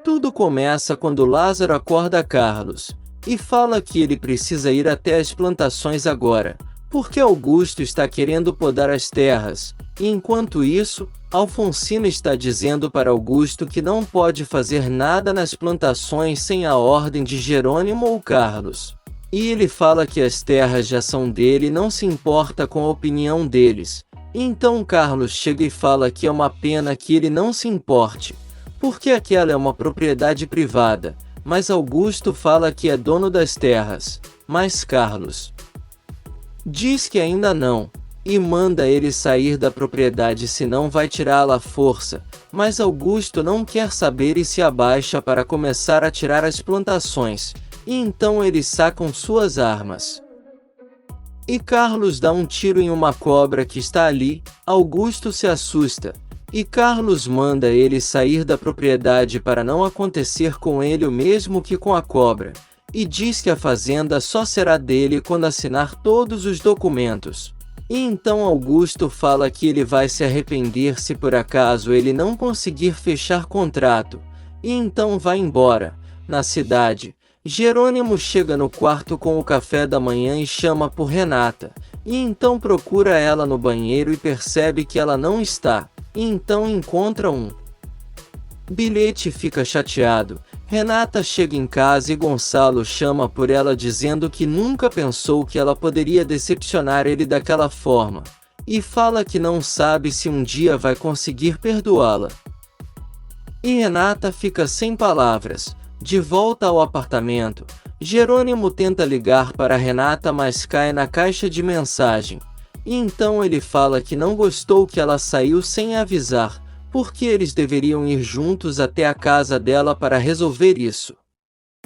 Tudo começa quando Lázaro acorda Carlos e fala que ele precisa ir até as plantações agora, porque Augusto está querendo podar as terras, e enquanto isso, Alfonsina está dizendo para Augusto que não pode fazer nada nas plantações sem a ordem de Jerônimo ou Carlos. E ele fala que as terras já são dele e não se importa com a opinião deles. Então Carlos chega e fala que é uma pena que ele não se importe, porque aquela é uma propriedade privada, mas Augusto fala que é dono das terras, mas Carlos diz que ainda não, e manda ele sair da propriedade senão vai tirá-la à força, mas Augusto não quer saber e se abaixa para começar a tirar as plantações, e então eles sacam suas armas. E Carlos dá um tiro em uma cobra que está ali. Augusto se assusta, e Carlos manda ele sair da propriedade para não acontecer com ele o mesmo que com a cobra, e diz que a fazenda só será dele quando assinar todos os documentos. E então Augusto fala que ele vai se arrepender se por acaso ele não conseguir fechar contrato, e então vai embora. Na cidade, Jerônimo chega no quarto com o café da manhã e chama por Renata, e então procura ela no banheiro e percebe que ela não está, e então encontra um bilhete e fica chateado. Renata chega em casa e Gonçalo chama por ela dizendo que nunca pensou que ela poderia decepcionar ele daquela forma, e fala que não sabe se um dia vai conseguir perdoá-la. E Renata fica sem palavras. De volta ao apartamento, Jerônimo tenta ligar para Renata, mas cai na caixa de mensagem, e então ele fala que não gostou que ela saiu sem avisar, porque eles deveriam ir juntos até a casa dela para resolver isso.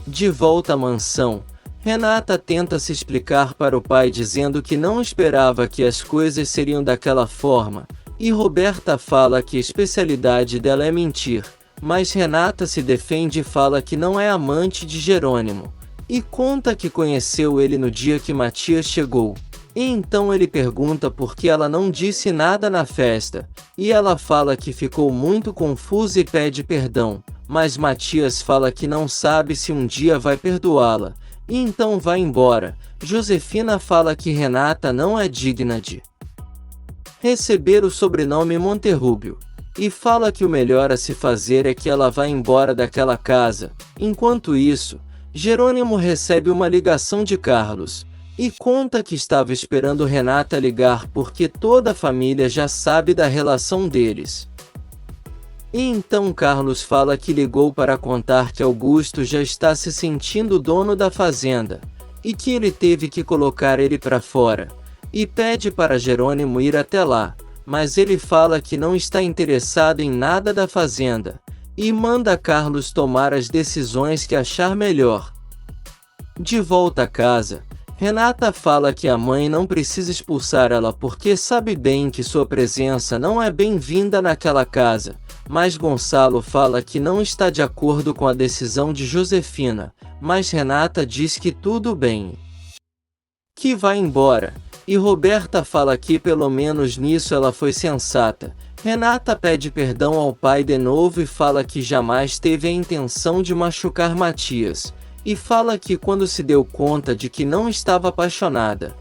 De volta à mansão, Renata tenta se explicar para o pai dizendo que não esperava que as coisas seriam daquela forma, e Roberta fala que a especialidade dela é mentir, mas Renata se defende e fala que não é amante de Jerônimo, e conta que conheceu ele no dia que Matias chegou. E então ele pergunta por que ela não disse nada na festa, e ela fala que ficou muito confusa e pede perdão, mas Matias fala que não sabe se um dia vai perdoá-la, e então vai embora. Josefina fala que Renata não é digna de receber o sobrenome Monterrubio, e fala que o melhor a se fazer é que ela vá embora daquela casa. Enquanto isso, Jerônimo recebe uma ligação de Carlos, e conta que estava esperando Renata ligar porque toda a família já sabe da relação deles. E então Carlos fala que ligou para contar que Augusto já está se sentindo dono da fazenda, e que ele teve que colocar ele para fora, e pede para Jerônimo ir até lá, mas ele fala que não está interessado em nada da fazenda, e manda Carlos tomar as decisões que achar melhor. De volta a casa, Renata fala que a mãe não precisa expulsar ela porque sabe bem que sua presença não é bem-vinda naquela casa, mas Gonçalo fala que não está de acordo com a decisão de Josefina, mas Renata diz que tudo bem, que vai embora, e Roberta fala que pelo menos nisso ela foi sensata. Renata pede perdão ao pai de novo e fala que jamais teve a intenção de machucar Matias, e fala que quando se deu conta de que não estava apaixonada,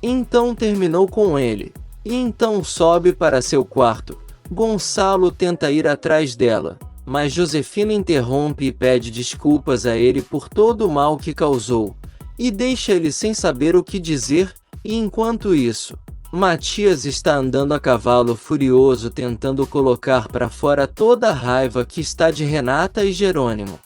então terminou com ele, e então sobe para seu quarto. Gonçalo tenta ir atrás dela, mas Josefina interrompe e pede desculpas a ele por todo o mal que causou, e deixa ele sem saber o que dizer. E enquanto isso, Matias está andando a cavalo furioso tentando colocar para fora toda a raiva que está de Renata e Jerônimo.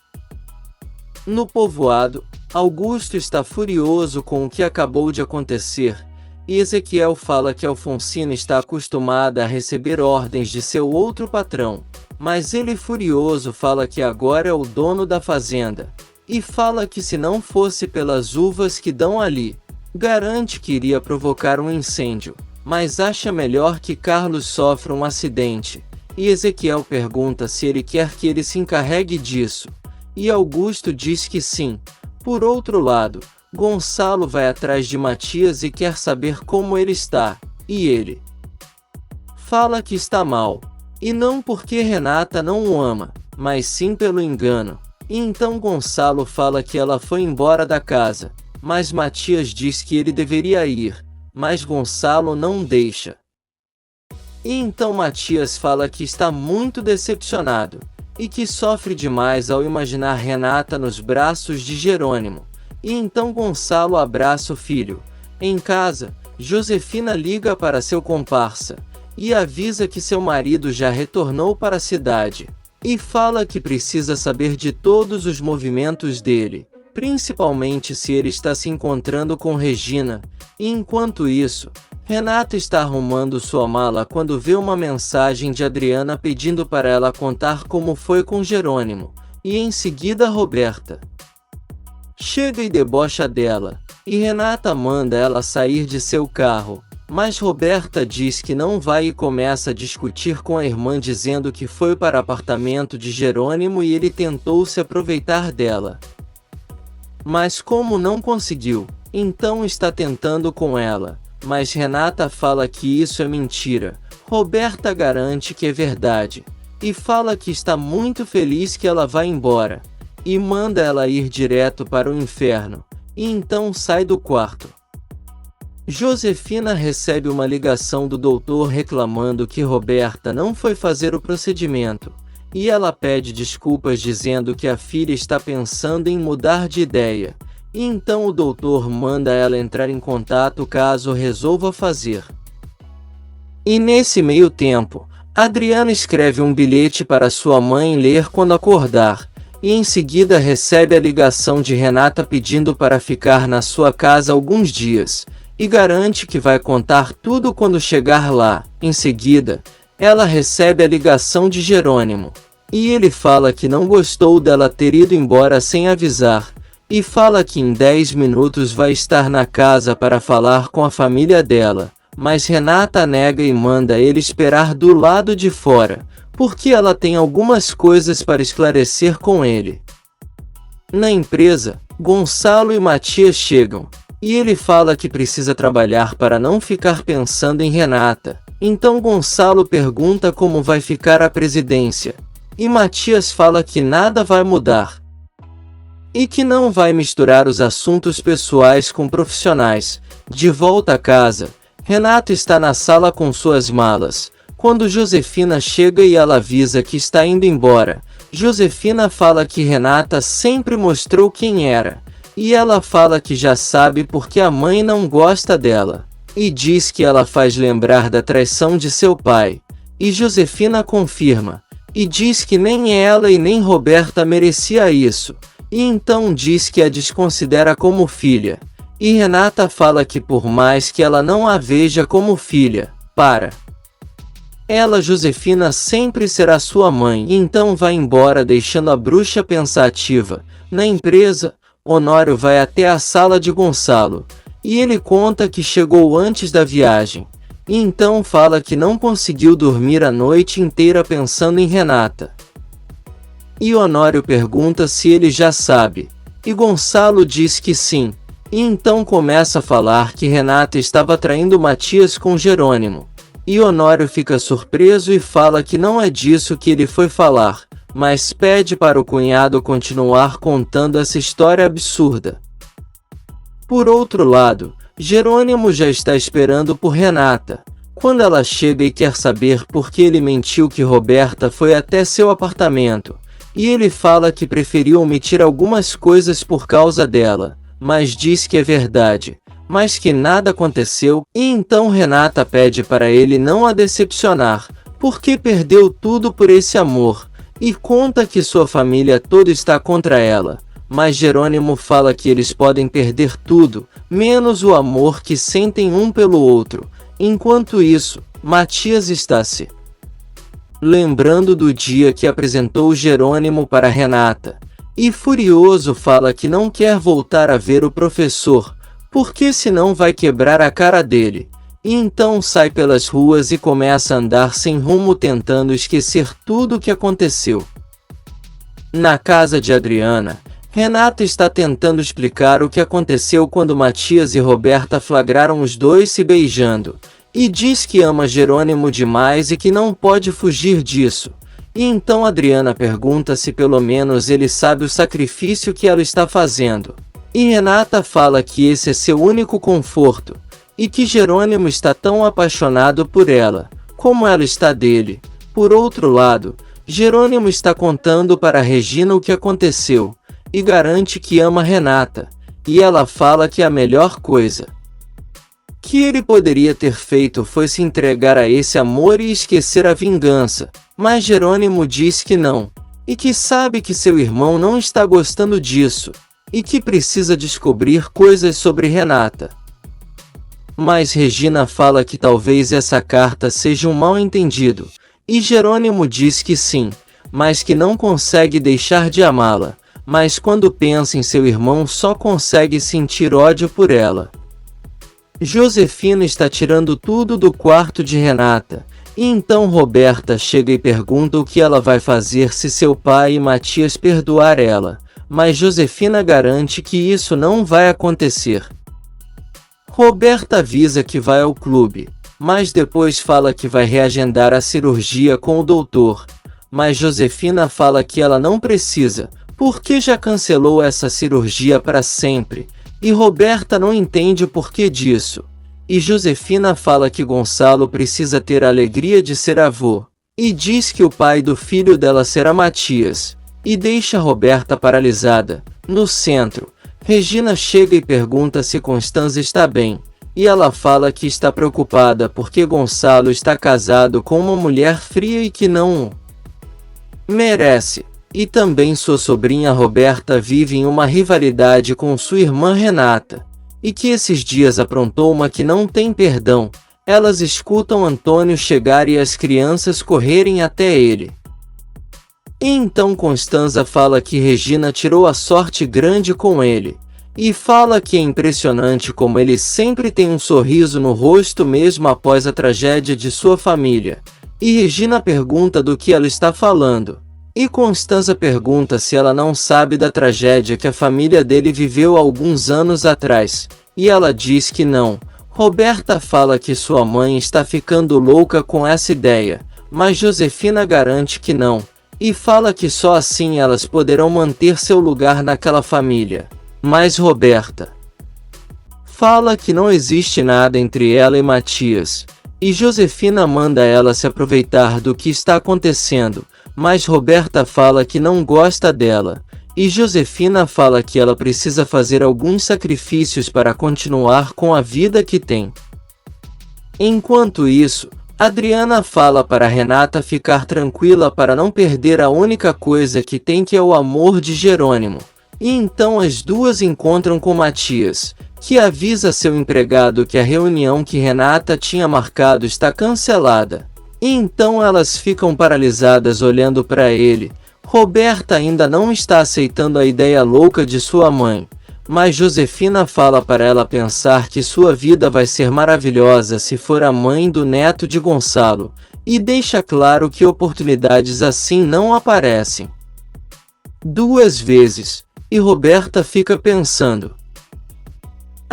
No povoado, Augusto está furioso com o que acabou de acontecer, e Ezequiel fala que Alfonsina está acostumada a receber ordens de seu outro patrão, mas ele furioso fala que agora é o dono da fazenda, e fala que se não fosse pelas uvas que dão ali, garante que iria provocar um incêndio, mas acha melhor que Carlos sofra um acidente, e Ezequiel pergunta se ele quer que ele se encarregue disso, e Augusto diz que sim. Por outro lado, Gonçalo vai atrás de Matias e quer saber como ele está, e ele fala que está mal, e não porque Renata não o ama, mas sim pelo engano. E então Gonçalo fala que ela foi embora da casa, mas Matias diz que ele deveria ir, mas Gonçalo não deixa. E então Matias fala que está muito decepcionado, e que sofre demais ao imaginar Renata nos braços de Jerônimo. E então Gonçalo abraça o filho. Em casa, Josefina liga para seu comparsa, e avisa que seu marido já retornou para a cidade, e fala que precisa saber de todos os movimentos dele, principalmente se ele está se encontrando com Regina. E enquanto isso, Renata está arrumando sua mala quando vê uma mensagem de Adriana pedindo para ela contar como foi com Jerônimo, e em seguida Roberta chega e debocha dela, e Renata manda ela sair de seu carro, mas Roberta diz que não vai e começa a discutir com a irmã dizendo que foi para o apartamento de Jerônimo e ele tentou se aproveitar dela. Mas como não conseguiu, então está tentando com ela. Mas Renata fala que isso é mentira. Roberta garante que é verdade, e fala que está muito feliz que ela vai embora, e manda ela ir direto para o inferno, e então sai do quarto. Josefina recebe uma ligação do doutor reclamando que Roberta não foi fazer o procedimento, e ela pede desculpas dizendo que a filha está pensando em mudar de ideia. E então o doutor manda ela entrar em contato caso resolva fazer. E nesse meio tempo, Adriana escreve um bilhete para sua mãe ler quando acordar, e em seguida recebe a ligação de Renata pedindo para ficar na sua casa alguns dias, e garante que vai contar tudo quando chegar lá. Em seguida, ela recebe a ligação de Jerônimo, e ele fala que não gostou dela ter ido embora sem avisar, e fala que em 10 minutos vai estar na casa para falar com a família dela, mas Renata nega e manda ele esperar do lado de fora, porque ela tem algumas coisas para esclarecer com ele. Na empresa, Gonçalo e Matias chegam, e ele fala que precisa trabalhar para não ficar pensando em Renata. Então Gonçalo pergunta como vai ficar a presidência, e Matias fala que nada vai mudar, e que não vai misturar os assuntos pessoais com profissionais. De volta a casa, Renata está na sala com suas malas, quando Josefina chega e ela avisa que está indo embora. Josefina fala que Renata sempre mostrou quem era, e ela fala que já sabe porque a mãe não gosta dela, e diz que ela faz lembrar da traição de seu pai, e Josefina confirma, e diz que nem ela e nem Roberta merecia isso, e então diz que a desconsidera como filha, e Renata fala que por mais que ela não a veja como filha, para ela Josefina sempre será sua mãe, e então vai embora deixando a bruxa pensativa. Na empresa, Honório vai até a sala de Gonçalo, e ele conta que chegou antes da viagem, e então fala que não conseguiu dormir a noite inteira pensando em Renata. E Honório pergunta se ele já sabe, e Gonçalo diz que sim, e então começa a falar que Renata estava traindo Matias com Jerônimo, e Honório fica surpreso e fala que não é disso que ele foi falar, mas pede para o cunhado continuar contando essa história absurda. Por outro lado, Jerônimo já está esperando por Renata, quando ela chega e quer saber por que ele mentiu que Roberta foi até seu apartamento, e ele fala que preferiu omitir algumas coisas por causa dela, mas diz que é verdade, mas que nada aconteceu, e então Renata pede para ele não a decepcionar, porque perdeu tudo por esse amor, e conta que sua família toda está contra ela, mas Jerônimo fala que eles podem perder tudo, menos o amor que sentem um pelo outro. Enquanto isso, Matias está se lembrando do dia que apresentou Jerônimo para Renata, e furioso fala que não quer voltar a ver o professor, porque senão vai quebrar a cara dele, e então sai pelas ruas e começa a andar sem rumo tentando esquecer tudo o que aconteceu. Na casa de Adriana, Renata está tentando explicar o que aconteceu quando Matias e Roberta flagraram os dois se beijando, e diz que ama Jerônimo demais e que não pode fugir disso. E então Adriana pergunta se pelo menos ele sabe o sacrifício que ela está fazendo. E Renata fala que esse é seu único conforto, e que Jerônimo está tão apaixonado por ela, como ela está dele. Por outro lado, Jerônimo está contando para Regina o que aconteceu, e garante que ama Renata, e ela fala que a melhor coisa que ele poderia ter feito foi se entregar a esse amor e esquecer a vingança, mas Jerônimo diz que não, e que sabe que seu irmão não está gostando disso, e que precisa descobrir coisas sobre Renata. Mas Regina fala que talvez essa carta seja um mal-entendido, e Jerônimo diz que sim, mas que não consegue deixar de amá-la, mas quando pensa em seu irmão só consegue sentir ódio por ela. Josefina está tirando tudo do quarto de Renata, e então Roberta chega e pergunta o que ela vai fazer se seu pai e Matias perdoar ela, mas Josefina garante que isso não vai acontecer. Roberta avisa que vai ao clube, mas depois fala que vai reagendar a cirurgia com o doutor, mas Josefina fala que ela não precisa, porque já cancelou essa cirurgia para sempre. E Roberta não entende o porquê disso. E Josefina fala que Gonçalo precisa ter a alegria de ser avô. E diz que o pai do filho dela será Matias. E deixa Roberta paralisada. No centro, Regina chega e pergunta se Constanza está bem. E ela fala que está preocupada porque Gonçalo está casado com uma mulher fria e que não o merece. E também sua sobrinha Roberta vive em uma rivalidade com sua irmã Renata, e que esses dias aprontou uma que não tem perdão. Elas escutam Antônio chegar e as crianças correrem até ele. E então Constanza fala que Regina tirou a sorte grande com ele, e fala que é impressionante como ele sempre tem um sorriso no rosto mesmo após a tragédia de sua família. E Regina pergunta do que ela está falando. E Constanza pergunta se ela não sabe da tragédia que a família dele viveu há alguns anos atrás, e ela diz que não. Roberta fala que sua mãe está ficando louca com essa ideia, mas Josefina garante que não, e fala que só assim elas poderão manter seu lugar naquela família. Mas Roberta fala que não existe nada entre ela e Matias, e Josefina manda ela se aproveitar do que está acontecendo. Mas Roberta fala que não gosta dela, e Josefina fala que ela precisa fazer alguns sacrifícios para continuar com a vida que tem. Enquanto isso, Adriana fala para Renata ficar tranquila para não perder a única coisa que tem, que é o amor de Jerônimo. E então as duas encontram com Matias, que avisa seu empregado que a reunião que Renata tinha marcado está cancelada. E então elas ficam paralisadas olhando para ele. Roberta ainda não está aceitando a ideia louca de sua mãe, mas Josefina fala para ela pensar que sua vida vai ser maravilhosa se for a mãe do neto de Gonçalo, e deixa claro que oportunidades assim não aparecem duas vezes, e Roberta fica pensando.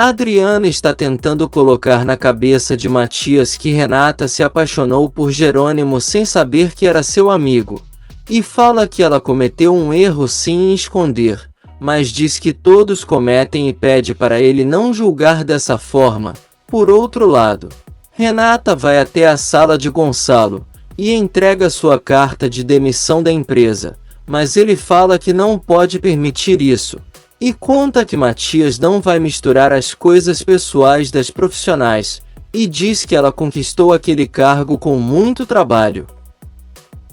Adriana está tentando colocar na cabeça de Matias que Renata se apaixonou por Jerônimo sem saber que era seu amigo, e fala que ela cometeu um erro sim em esconder, mas diz que todos cometem e pede para ele não julgar dessa forma. Por outro lado, Renata vai até a sala de Gonçalo e entrega sua carta de demissão da empresa, mas ele fala que não pode permitir isso. E conta que Matias não vai misturar as coisas pessoais das profissionais, e diz que ela conquistou aquele cargo com muito trabalho.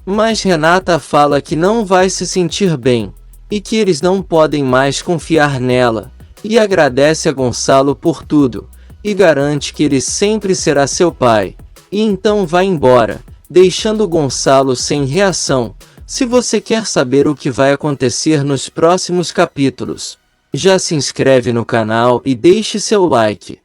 Mas Renata fala que não vai se sentir bem, e que eles não podem mais confiar nela, e agradece a Gonçalo por tudo, e garante que ele sempre será seu pai, e então vai embora, deixando Gonçalo sem reação. Se você quer saber o que vai acontecer nos próximos capítulos, já se inscreve no canal e deixe seu like.